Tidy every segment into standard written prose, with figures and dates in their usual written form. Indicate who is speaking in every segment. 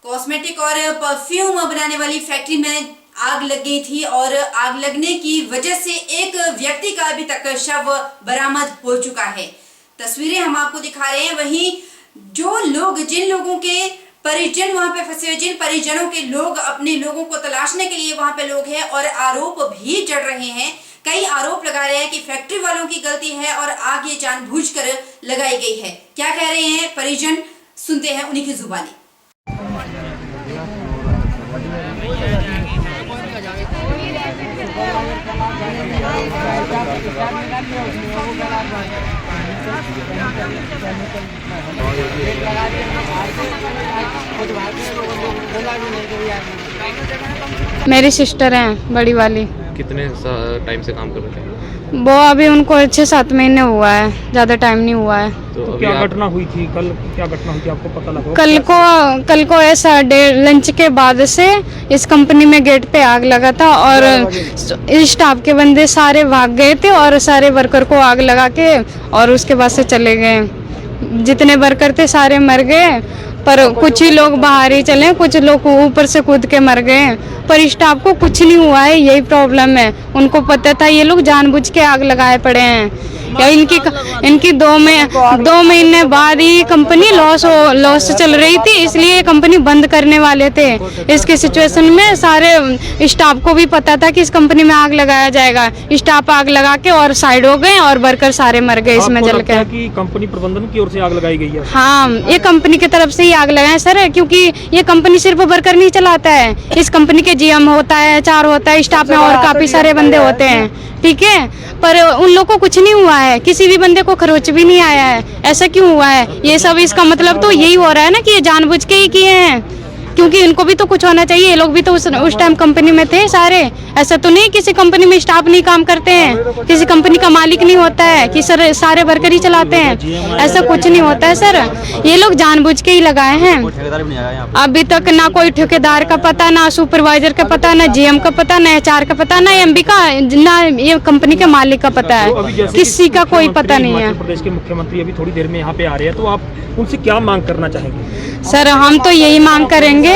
Speaker 1: Cosmetic और perfume बनाने वाली फैक्ट्री में आग लग गई थी और आग लगने की वजह से एक व्यक्ति का अभी तक शव बरामद हो चुका है। तस्वीरें हम आपको दिखा रहे हैं। वहीं जो लोग, जिन लोगों के परिजन वहां पे फंसे हुए, जिन परिजनों के लोग अपने लोगों को तलाशने के लिए वहां पे लोग हैं और आरोप भी जड़ रहे हैं। कई आरोप लगा रहे हैं कि फैक्ट्री वालों की गलती है और आग ये जानबूझकर लगाई गई है। क्या कह रहे हैं परिजन, सुनते हैं उन्हीं की जुबानी।
Speaker 2: मेरी सिस्टर हैं बड़ी वाली।
Speaker 3: कितने टाइम से काम कर रहे थे
Speaker 2: वो अभी उनको 6-7 महीने हुआ है, ज़्यादा टाइम नहीं हुआ है।
Speaker 4: तो क्या घटना हुई थी कल? क्या घटना हुई थी आपको पता लगा?
Speaker 2: कल को ऐसा लंच के बाद से इस कंपनी में गेट पे आग लगा था और स्टाफ के बंदे सारे भाग गए थे और सारे वर्कर को आग लगा के और उसके बाद से चले गए। जितने वर्कर थे सारे मर गए, पर कुछ ही लोग बाहर ही चले, कुछ लोग ऊपर से कूद के मर गए। पर स्टाफ को कुछ नहीं हुआ है, यही प्रॉब्लम है। उनको पता था ये लोग जानबूझ के आग लगाए पड़े हैं। या इनकी 2 महीने बाद ही कंपनी लॉस चल रही थी, इसलिए कंपनी बंद करने वाले थे। इसके सिचुएशन में सारे स्टाफ को भी पता था कि इस कंपनी में आग लगाया जाएगा। स्टाफ आग लगा के और साइड हो गए और वर्कर सारे मर गए इसमें जल के।
Speaker 4: कि कंपनी प्रबंधन की ओर से आग लगाई गई है?
Speaker 2: हाँ, ये कंपनी की तरफ से ही आग लगाए सर, क्योंकि ये कंपनी सिर्फ वर्कर नहीं चलाता है। इस कंपनी के जीएम होता है, HR होता है, स्टाफ में और काफी सारे बंदे होते हैं, ठीक है। पर उन लोगों को कुछ नहीं हुआ है, किसी भी बंदे को खरोच भी नहीं आया है। ऐसा क्यों हुआ है? ये सब इसका मतलब तो यही हो रहा है ना कि ये जानबूझ के ही किए हैं, क्योंकि इनको भी तो कुछ होना चाहिए। ये लोग भी तो उस टाइम कंपनी में थे सारे। ऐसा तो नहीं किसी कंपनी में स्टाफ नहीं काम करते हैं, किसी कंपनी का मालिक नहीं होता है कि सर सारे वर्कर ही चलाते हैं। ऐसा कुछ नहीं होता है सर, ये लोग जानबूझ के ही लगाए हैं। अभी तक ना कोई ठेकेदार का पता, ना सुपरवाइजर का पता, ना GM का पता, ना HR का पता, ना MD का, ना ये कंपनी के मालिक का पता है। किसी का कोई पता नहीं है।
Speaker 4: प्रदेश के मुख्यमंत्री अभी थोड़ी देर में यहाँ पे आ रहे हैं, तो आप उनसे क्या मांग करना चाहेंगे?
Speaker 2: सर हम तो यही मांग करेंगे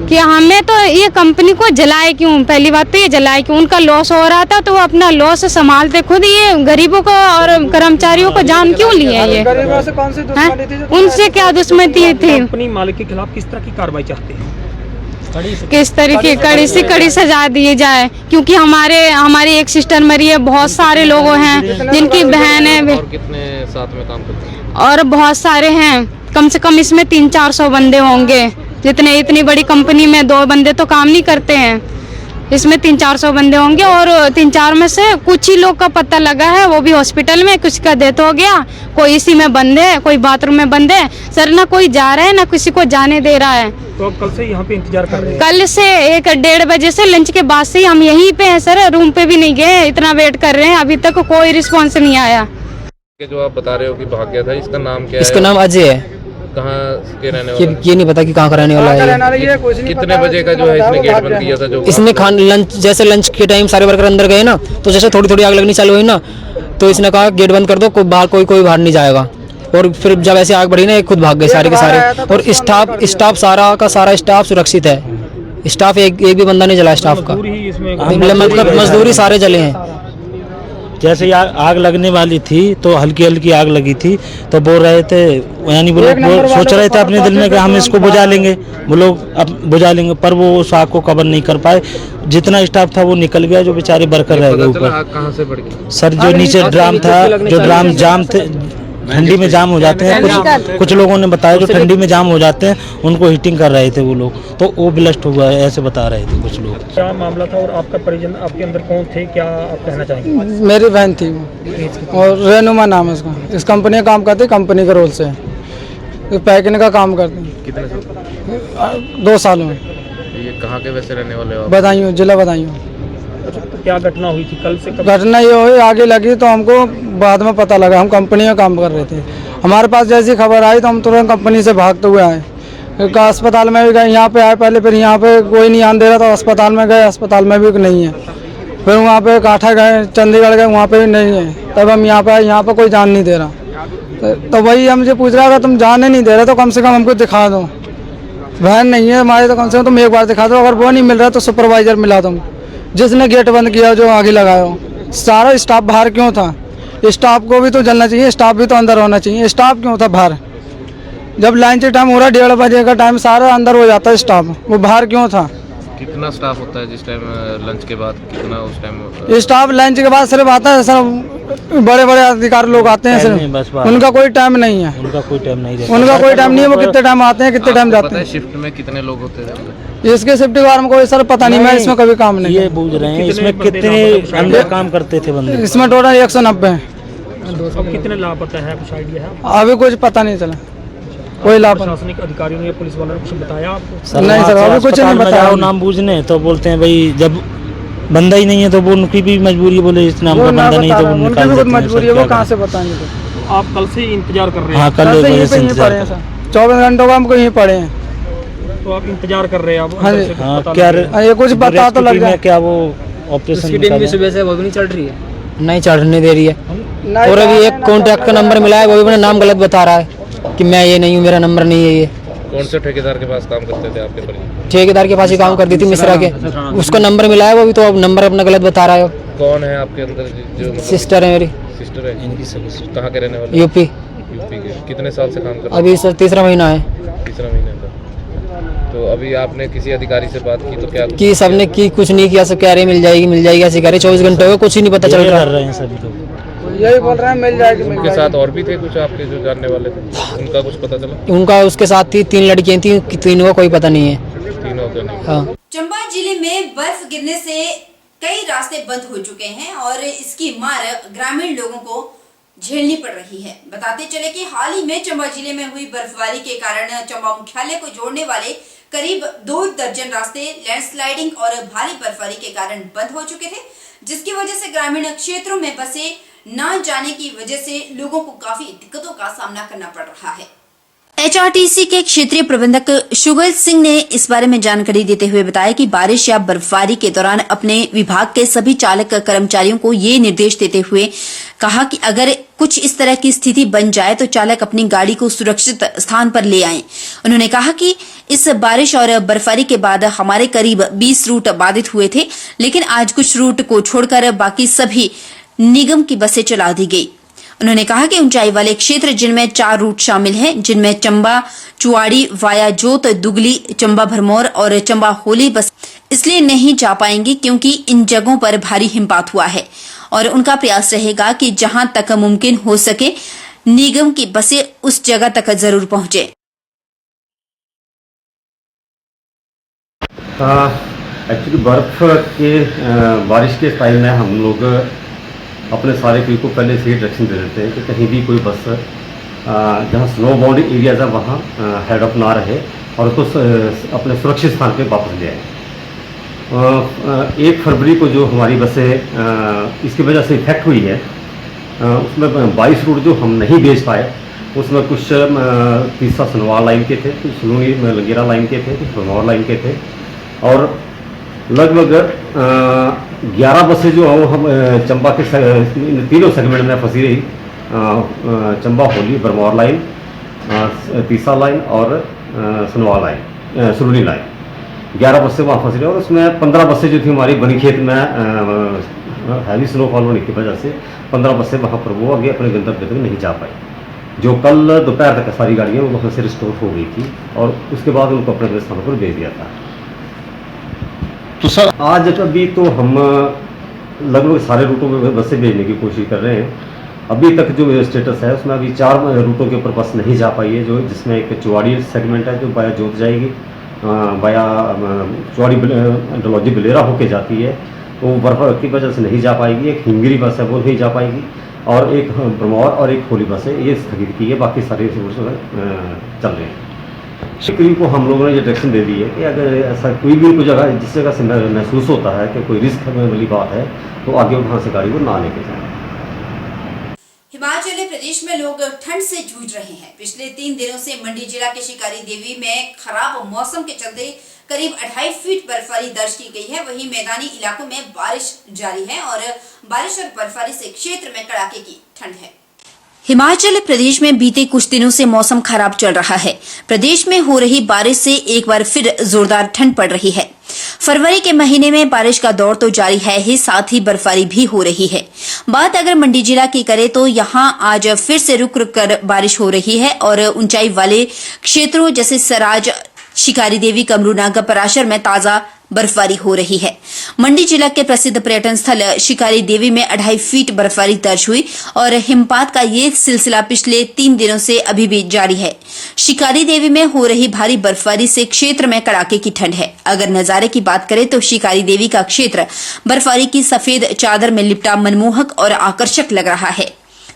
Speaker 2: कि हमें तो ये कंपनी को जलाए क्यों। पहली बात तो ये जलाए क्यों, उनका लॉस हो रहा था तो वो अपना लॉस संभालते खुद। ये गरीबों को और कर्मचारियों को जान क्यों लिए? ये
Speaker 5: गरीबों से कौन सी दुश्मनी थी?
Speaker 2: उनसे क्या दुश्मनी थी?
Speaker 4: कंपनी मालिक के खिलाफ किस तरह की कार्रवाई चाहते हैं?
Speaker 2: किस तरीके कड़ी से कड़ी सजा दी जाए, क्योंकि हमारी एक सिस्टर मरी है। बहुत सारे लोग हैं जिनकी बहन है।
Speaker 3: और कितने साथ में काम करते हैं? और
Speaker 2: बहुत सारे हैं, कम से कम इसमें 300-400 बंदे होंगे। इतनी बड़ी कंपनी में 2 बंदे तो काम नहीं करते हैं, इसमें 300-400 बंदे होंगे। और 3-4 में से कुछ ही लोग का पता लगा है, वो भी हॉस्पिटल में, कुछ का डेथ हो गया, कोई इसी में बंद है, कोई बाथरूम में बंद है। सर ना कोई जा रहा है ना किसी को जाने दे रहा है।
Speaker 4: तो आप कल से यहाँ पे इंतजार कर रहे हैं?
Speaker 2: कल से 1-1:30 बजे से लंच के बाद से ही हम यहीं पे हैं सर, रूम पे भी नहीं गए, इतना वेट कर रहे हैं, अभी तक कोई रिस्पॉन्स नहीं आया।
Speaker 3: जो आप बता रहे हो कि भाग गया था, इसका नाम क्या है?
Speaker 6: इसका नाम अजय है।
Speaker 3: कहाँ के रहने वाला?
Speaker 6: ये नहीं पता कि कहाँ का रहने वाला है।
Speaker 3: कितने बजे का जो है इसने गेट बंद किया था? जो
Speaker 6: इसने लंच के टाइम सारे वर्कर अंदर गए ना, तो जैसे थोड़ी आग लगनी चालू हुई ना, तो इसने कहा गेट बंद कर दो, कोई बाहर नहीं जाएगा। और फिर जब ऐसे आग बढ़ी ना, ये खुद भाग गए सारे के सारे। और स्टाफ सारा का सारा स्टाफ सुरक्षित है। स्टाफ एक भी बंदा नहीं जला स्टाफ का, मतलब मजदूरी सारे जले हैं।
Speaker 7: जैसे आग लगने वाली थी तो हल्की आग लगी थी, तो बोल रहे थे, यानी वो लोग सोच रहे थे अपने दिल में कि हम इसको बुझा लेंगे, वो लोग अब बुझा लेंगे, पर वो उस आग को कवर नहीं कर पाए। जितना स्टाफ था वो निकल गया, जो बेचारे वर्कर रह गए ऊपर।
Speaker 3: कहाँ से बढ़ गई?
Speaker 7: सर जो नीचे ड्राम था, जो ड्राम जाम थे, ठंडी में जाम हो जाते हैं। कुछ लोगों ने बताया जो ठंडी में जाम हो जाते हैं, उनको हीटिंग कर रहे थे वो लोग, तो वो ब्लास्ट हुआ है, ऐसे बता रहे थे कुछ लोग।
Speaker 4: क्या मामला था और आपका परिजन आपके अंदर कौन थे, क्या आप कहना चाहेंगे?
Speaker 5: मेरी बहन थी और रेनुमा नाम है उसका। इस कंपनी का काम करती, कंपनी के रोल से पैकिंग का काम करती।
Speaker 3: कितने साल?
Speaker 5: 2 साल में।
Speaker 3: ये कहाँ के वैसे रहने वाले हो?
Speaker 5: बदायूं, जिला बदायूं।
Speaker 4: क्या घटना हुई थी कल से?
Speaker 5: घटना ये हुई, आगे लगी तो हमको बाद में पता लगा। हम कंपनी में काम कर रहे थे, हमारे पास जैसी खबर आई तो हम तुरंत कंपनी से भागते हुए आए। अस्पताल में भी गए, यहाँ पे आए पहले, फिर यहाँ पे कोई नहीं आने दे रहा तो अस्पताल में गए, अस्पताल में भी नहीं है। फिर वहाँ पे काठा गए, चंडीगढ़ गए, वहाँ पे भी नहीं है। तब हम यहाँ पे आए, यहाँ पे कोई जान नहीं दे रहा। तो वही हमसे पूछ रहा था, तुम जाने नहीं दे रहे तो कम से कम हमको दिखा दो। वैन नहीं है हमारे, तो कम से कम तुम एक बार दिखा दो, अगर वो नहीं मिल रहा तो सुपरवाइजर मिला तुम, जिसने गेट बंद किया, जो आगे लगाया हो। सारा स्टाफ बाहर क्यों था? स्टाफ को भी तो जलना चाहिए, स्टाफ भी तो अंदर होना चाहिए। स्टाफ क्यों था बाहर? जब लंच टाइम हो रहा है 1:30 बजे का टाइम, सारा अंदर हो जाता है स्टाफ, वो बाहर क्यों था?
Speaker 3: कितना स्टाफ होता है जिस टाइम लंच के बाद, कितना उस टाइम?
Speaker 5: स्टाफ लंच के बाद सिर्फ आता है, सर बड़े बड़े अधिकारी लोग आते हैं
Speaker 7: नहीं, बस
Speaker 5: सिर्फ,
Speaker 7: बात।
Speaker 5: उनका कोई टाइम नहीं है,
Speaker 7: उनका कोई टाइम नहीं रहता।
Speaker 5: उनका कोई टाइम नहीं है, वो कितने टाइम आते हैं कितने टाइम
Speaker 3: आपको
Speaker 5: जाते
Speaker 3: पता है
Speaker 5: हैं।
Speaker 3: शिफ्ट में कितने लोग होते थे?
Speaker 5: इसके शिफ्ट के बारे में कोई सर पता नहीं, मैं इसमें कभी काम नहीं
Speaker 7: ये बूझ रहे हैं इसमें कितने अंदर काम करते थे बंदे।
Speaker 5: इसमें टोटल 190 हैं।
Speaker 4: अब कितने लापता है, कुछ आइडिया है?
Speaker 5: अभी कुछ पता नहीं चला, कोई लाभ
Speaker 4: प्रशासनिक अधिकारियों ने, पुलिस वालों ने कुछ बताया आपको?
Speaker 5: नहीं सर, अभी कुछ नहीं बताया।
Speaker 7: जाओ नाम बूझने तो बोलते हैं भाई जब बंदा ही नहीं है तो वो उनकी भी मजबूरी है, बोले इस नाम का बंदा नहीं तो वो
Speaker 5: उनकी
Speaker 7: निकाल
Speaker 5: भी
Speaker 7: देते
Speaker 5: कुछ
Speaker 7: हैं।
Speaker 5: मजबूरी है, वो कहाँ से बताएंगे?
Speaker 4: तो आप कल से इंतजार कर रहे हैं?
Speaker 7: हाँ, कल
Speaker 5: कल से यहीं
Speaker 7: वजह
Speaker 5: पे
Speaker 7: से
Speaker 5: यहीं
Speaker 7: इंतजार
Speaker 5: पड़े हैं
Speaker 7: कर-
Speaker 5: सर, 24 घंटों का हमको यहीं पड़े हैं।
Speaker 4: तो आप इंतजार कर रहे हैं? आप
Speaker 5: हाँ
Speaker 4: अंदर
Speaker 5: जी।
Speaker 4: से कुछ
Speaker 7: हाँ,
Speaker 4: पता
Speaker 7: क्या
Speaker 4: लगे?
Speaker 5: हाँ, ये कुछ बता तो लग जाए।
Speaker 7: क्या वो ऑपरेशन
Speaker 6: सुबह से वो भी नहीं चढ़ रही है, नहीं चढ़ने दे रही है। और अभी एक कॉन्टैक्ट का नंबर मिला है, वो भी अपना नाम गलत बता रहा है कि मैं ये नहीं हूँ, मेरा नंबर नहीं है ये।
Speaker 3: कौन से ठेकेदार के पास काम करते थे आपके परिवार?
Speaker 6: ठेकेदार के पास ही काम करती थी, मिश्रा के, उसका नंबर मिला है, वो भी तो अब नंबर अपना गलत बता रहा है।
Speaker 3: कौन है आपके अंदर जो
Speaker 6: सिस्टर है मेरी,
Speaker 3: सिस्टर है? इनकी कहाँ के रहने वाले?
Speaker 6: यूपी।
Speaker 3: यूपी के। कितने साल से काम कर रहे
Speaker 6: अभी सर 3रा महीना है
Speaker 3: हैं? 3रा महीने का। तो अभी आपने किसी अधिकारी से बात की तो क्या?
Speaker 6: कि सबने की कुछ नहीं किया, सब कह रहे मिल जाएगी ऐसे कह रहे। 24 घंटे हो गए, कुछ ही नहीं पता चल
Speaker 7: कर
Speaker 6: रहा।
Speaker 7: रहे हैं सभी लोग।
Speaker 5: यही बोल रहे हैं मिल जाएगी, मिल
Speaker 3: उनके
Speaker 5: जाएगी।
Speaker 3: साथ और भी थे कुछ आपके जो जानने वाले थे, उनका कुछ पता चला?
Speaker 6: उनका उसके साथ थी 3 लड़कियां थी, कि तीनों का कोई पता नहीं है।
Speaker 3: तीनों के नहीं।
Speaker 6: हाँ,
Speaker 1: चंबा जिले में बर्फ गिरने से कई रास्ते बंद हो चुके हैं और इसकी मार ग्रामीण लोगों को झेलनी पड़ रही है। बताते चले कि हाल ही में चंबा जिले में हुई बर्फबारी के कारण चंबा मुख्यालय को जोड़ने वाले करीब 2 दर्जन रास्ते लैंडस्लाइडिंग और भारी बर्फबारी के कारण बंद हो चुके थे, जिसकी वजह से ग्रामीण क्षेत्रों में बसे न जाने की वजह से लोगों को काफी दिक्कतों का सामना करना पड़ रहा है। HRTC के क्षेत्रीय प्रबंधक शुगल सिंह ने इस बारे में जानकारी देते हुए बताया कि बारिश या बर्फबारी के दौरान अपने विभाग के सभी चालक कर्मचारियों को ये निर्देश देते हुए कहा कि अगर कुछ इस तरह की स्थिति बन जाए तो चालक अपनी गाड़ी को सुरक्षित स्थान पर ले आएं। उन्होंने कहा कि इस बारिश और बर्फबारी के बाद हमारे करीब 20 रूट बाधित हुए थे, लेकिन आज कुछ रूट को छोड़कर बाकी सभी निगम की बसें चला दी गई। उन्होंने कहा कि ऊंचाई वाले क्षेत्र जिनमें 4 रूट शामिल हैं, जिनमें चंबा चुवाड़ी वाया जोत दुगली चंबा भरमौर और चंबा होली बस इसलिए नहीं जा पाएंगी क्योंकि इन जगहों पर भारी हिमपात हुआ है और उनका प्रयास रहेगा कि जहां तक मुमकिन हो सके निगम की बसें उस जगह तक जरूर पहुंचे।
Speaker 8: एक्चुअली बर्फ़ के बारिश के टाइम में हम लोग अपने सारे क्रू को पहले से ही डायरेक्शन दे देते हैं कि कहीं भी कोई बस जहाँ स्नो बाउंड एरियाज है वहाँ हेड ऑफ ना रहे और उसको अपने सुरक्षित स्थान पे वापस ले आए। 1 फरवरी को जो हमारी बसें इसकी वजह से इफेक्ट हुई है, उसमें 22 रूट जो हम नहीं भेज पाए, उसमें कुछ तीसरा सनवार लाइन के थे, कुछ सलूनी लंगेरा लाइन के थे, कुछ भरमौर लाइन के थे और लगभग 11 बसें जो हम चंबा के तीनों सेगमेंट में फंसी रही, चंबा होली भरमौर लाइन, तीसरा लाइन और सनवार लाइन सलूनी लाइन, 11 बसें वहाँ फंसी रही और उसमें 15 बसें जो थी हमारी बनी खेत में हैवी स्नोफॉल होने की वजह से 15 बसें वहाँ पर वो आगे अपने गंतव्य तक नहीं जा पाई, जो कल दोपहर तक सारी गाड़ियाँ वहाँ से रिस्टोर हो गई थी और उसके बाद उनको अपने स्थानों पर भेज दिया था। तो सर आज अभी तो हम लगभग सारे रूटों में बसें भेजने की कोशिश कर रहे हैं। अभी तक जो स्टेटस है उसमें अभी 4 रूटों के ऊपर बस नहीं जा पाई है, जो जिसमें एक चुवाड़ी सेगमेंट है जो बाया जोत जाएगी, बाया चुवाड़ी डलौजी बिलेरा होके जाती है, वो बर्फ की वजह से नहीं जा पाएगी। एक हिंगरी बस है वो नहीं जा पाएगी और एक भरमौर और एक होली बस है, ये स्थगित की है, बाकी सारे चल रहे हैं। शिकरी को हम लोगों ने ये डायरेक्शन दे दी है कि अगर ऐसा कोई भी कोई जगह जिस जगह से महसूस होता है कि कोई रिस्क वाली बात है तो आगे वहाँ से गाड़ी को ना लेके जाए।
Speaker 1: हिमाचल प्रदेश में लोग ठंड से जूझ रहे हैं। पिछले 3 दिनों से मंडी जिला के शिकारी देवी में खराब मौसम के चलते करीब 2.5 फीट बर्फबारी दर्ज की गई है। वहीं मैदानी इलाकों में बारिश जारी है और बारिश और बर्फबारी से क्षेत्र में कड़ाके की ठंड है। हिमाचल प्रदेश में बीते कुछ दिनों से मौसम खराब चल रहा है। प्रदेश में हो रही बारिश से एक बार फिर जोरदार ठंड पड़ रही है। फरवरी के महीने में बारिश का दौर तो जारी है ही, साथ ही बर्फबारी भी हो रही है। बात अगर मंडी जिला की करें तो यहाँ आज फिर से रुक रुक कर बारिश हो रही है और ऊंचाई वाले क्षेत्रों जैसे सराज, शिकारी देवी, कमरूनागा, पराशर में ताजा बर्फबारी हो रही है। मंडी जिला के प्रसिद्ध पर्यटन स्थल शिकारी देवी में 2.5 फीट बर्फबारी दर्ज हुई और हिमपात का ये सिलसिला पिछले 3 दिनों से अभी भी जारी है। शिकारी देवी में हो रही भारी बर्फबारी से क्षेत्र में कड़ाके की ठंड है। अगर नजारे की बात करें तो शिकारी देवी का क्षेत्र बर्फबारी की सफेद चादर में लिपटा मनमोहक और आकर्षक लग रहा है।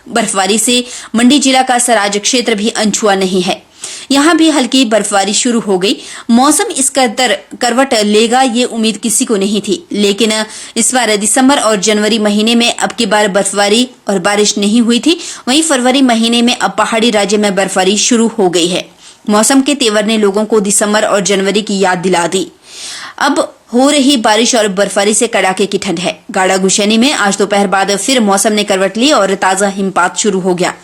Speaker 1: बर्फबारी से मंडी जिला का सराज क्षेत्र भी अनछुआ नहीं है। यहाँ भी हल्की बर्फबारी शुरू हो गई। मौसम इस कदर करवट लेगा ये उम्मीद किसी को नहीं थी, लेकिन इस बार दिसंबर और जनवरी महीने में अब की बार बर्फबारी और बारिश नहीं हुई थी। वहीं फरवरी महीने में अब पहाड़ी राज्य में बर्फबारी शुरू हो गई है। मौसम के तेवर ने लोगों को दिसंबर और जनवरी की याद दिला दी। अब हो रही बारिश और बर्फबारी से कड़ाके की ठंड है। गाढ़ा गुशैनी में आज दोपहर बाद फिर मौसम ने करवट ली और ताजा हिमपात शुरू हो गया।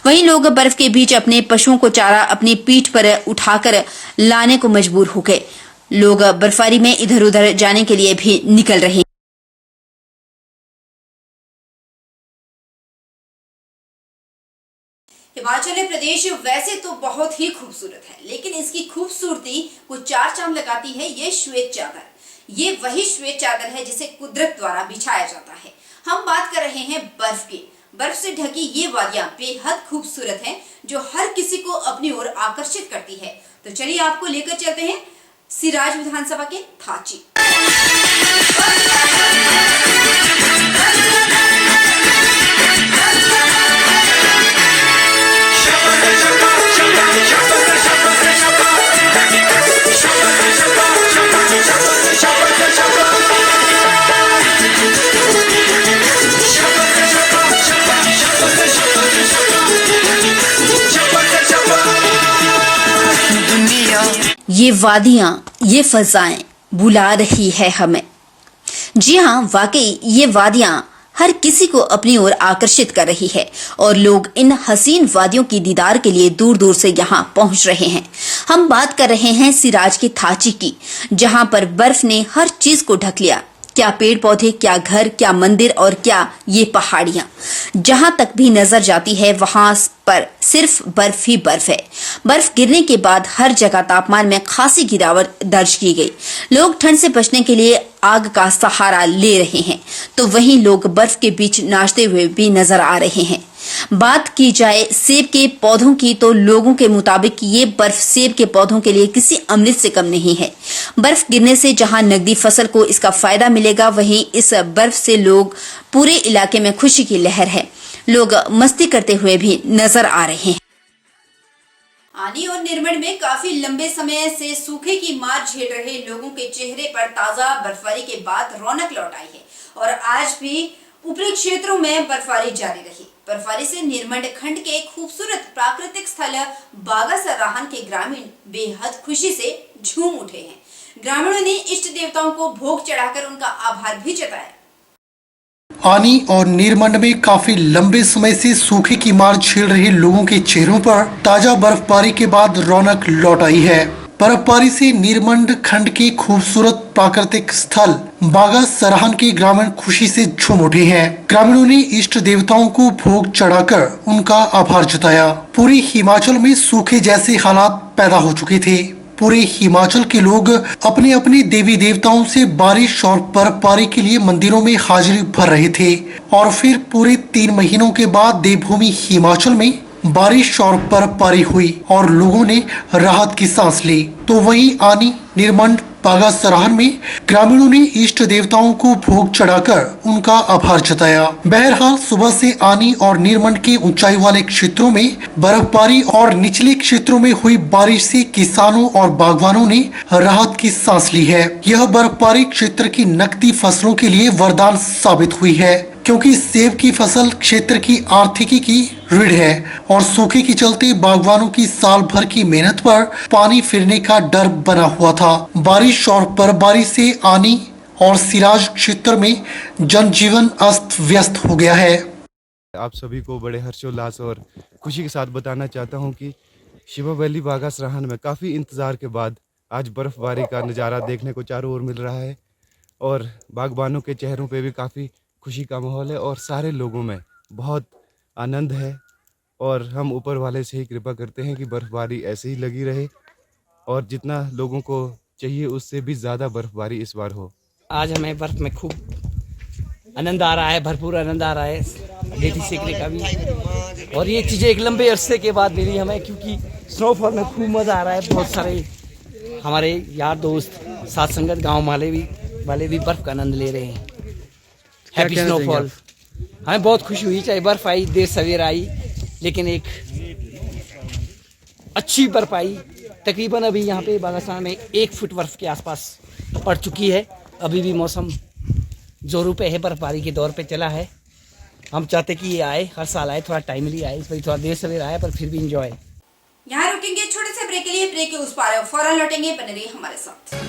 Speaker 1: वहीं लोग बर्फ के बीच अपने पशुओं को चारा अपनी पीठ पर उठाकर लाने को मजबूर हो गए। लोग बर्फबारी में इधर उधर जाने के लिए भी निकल रहे हैं। हिमाचल प्रदेश वैसे तो बहुत ही खूबसूरत है, लेकिन इसकी खूबसूरती को चार चांद लगाती है ये श्वेत चादर। ये वही श्वेत चादर है जिसे कुदरत द्वारा बिछाया जाता है। हम बात कर रहे हैं बर्फ की। बर्फ से ढकी ये वादियां बेहद खूबसूरत हैं, जो हर किसी को अपनी ओर आकर्षित करती है। तो चलिए आपको लेकर चलते हैं सिराज विधानसभा के थाची। ये वादियां, ये फजाएं बुला रही है हमें। जी हाँ, वाकई ये वादियां हर किसी को अपनी ओर आकर्षित कर रही है और लोग इन हसीन वादियों की दीदार के लिए दूर दूर से यहाँ पहुंच रहे हैं। हम बात कर रहे हैं सिराज के थाची की, जहाँ पर बर्फ ने हर चीज को ढक लिया। क्या पेड़ पौधे, क्या घर, क्या मंदिर और क्या ये पहाड़ियां। जहां तक भी नजर जाती है वहां पर सिर्फ बर्फ ही बर्फ है। बर्फ गिरने के बाद हर जगह तापमान में खासी गिरावट दर्ज की गई। लोग ठंड से बचने के लिए आग का सहारा ले रहे हैं, तो वहीं लोग बर्फ के बीच नाचते हुए भी नजर आ रहे हैं। बात की जाए सेब के पौधों की तो लोगों के मुताबिक ये बर्फ सेब के पौधों के लिए किसी अमृत से कम नहीं है। बर्फ गिरने से जहां नकदी फसल को इसका फायदा मिलेगा, वहीं इस बर्फ से लोग पूरे इलाके में खुशी की लहर है। लोग मस्ती करते हुए भी नजर आ रहे हैं। आनी और निर्मल में काफी लंबे समय से सूखे की मार झेल रहे लोगों के चेहरे पर ताजा बर्फबारी के बाद रौनक लौट आई है और आज भी ऊपरी क्षेत्रों में बर्फबारी जारी रही। बर्फबारी से निर्मंड खंड के खूबसूरत प्राकृतिक स्थल बागा सराहन के ग्रामीण बेहद खुशी से झूम उठे हैं। ग्रामीणों ने इष्ट देवताओं को भोग चढ़ाकर उनका आभार भी जताया।
Speaker 9: आनी और नीरमंड में काफी लंबे समय से सूखे की मार झेल रहे लोगों के चेहरों पर ताजा बर्फबारी के बाद रौनक लौट आई है। बर्फबारी से नीरमंड खंड के खूबसूरत प्राकृतिक स्थल बागा सराहन के ग्रामीण खुशी से झूम उठे हैं। ग्रामीणों ने इष्ट देवताओं को भोग चढ़ाकर उनका आभार जताया। पूरे हिमाचल में सूखे जैसे हालात पैदा हो चुके थे। पूरे हिमाचल के लोग अपने अपने देवी देवताओं से बारिश और बर्फबारी के लिए मंदिरों में हाजिरी भर रहे थे और फिर पूरे 3 महीनों के बाद देवभूमि हिमाचल में बारिश और बर्फबारी हुई और लोगों ने राहत की सांस ली। तो वहीं आनी, निर्मंड, बागा सराहन में ग्रामीणों ने इष्ट देवताओं को भोग चढ़ाकर उनका आभार जताया। बहरहाल सुबह से आनी और निर्मंड के ऊंचाई वाले क्षेत्रों में बर्फबारी और निचले क्षेत्रों में हुई बारिश से किसानों और बागवानों ने राहत की सांस ली है। यह बर्फबारी क्षेत्र की नकदी फसलों के लिए वरदान साबित हुई है, क्योंकि सेब की फसल क्षेत्र की आर्थिकी की रीढ़ है और सूखे के चलते बागवानों की साल भर की मेहनत पर पानी फिरने का डर बना हुआ था। बारिश और बर्फबारी से आनी और सिराज क्षेत्र में जनजीवन अस्त व्यस्त हो गया है।
Speaker 10: आप सभी को बड़े हर्षोल्लास और खुशी के साथ बताना चाहता हूं कि शिवा वैली बागा सराहन में काफ़ी इंतज़ार के बाद आज बर्फ़बारी का नज़ारा देखने को चारों ओर मिल रहा है और बागबानों के चेहरों पे भी काफ़ी खुशी का माहौल है और सारे लोगों में बहुत आनंद है। और हम ऊपर वाले से ही कृपा करते हैं कि बर्फ़बारी ऐसे ही लगी रहे और जितना लोगों को चाहिए उससे भी ज़्यादा बर्फ़बारी इस बार हो।
Speaker 11: आज हमें बर्फ़ में खूब आनंद आ रहा है, भरपूर आनंद आ रहा है लेटी सेकने का भी। और ये चीज़ें एक लंबे अरसे के बाद मिली हमें, क्योंकि स्नोफॉल में खूब मज़ा आ रहा है। बहुत सारे हमारे यार दोस्त साथ संगत गांव वाले भी बर्फ़ का आनंद ले रहे हैं। Happy snowfall. हमें बहुत खुशी हुई, चाहे बर्फ़ आई देर सवेर आई, लेकिन एक अच्छी बर्फ़ आई। तकरीबन अभी यहाँ पे बागासान में 1 फुट बर्फ़ के आसपास पड़ चुकी है। अभी भी मौसम जोरों पे है, बर्फबारी के दौर पे चला है। हम चाहते कि ये आए, हर साल आए, थोड़ा टाइमली आए। इस बार थोड़ा देर सवेर आया पर फिर भी इंजॉय।
Speaker 1: यहाँ रुकेंगे छोटे से ब्रेक के लिए। ब्रेक के उस पार फौरन लौटेंगे, बने रहिए हमारे साथ।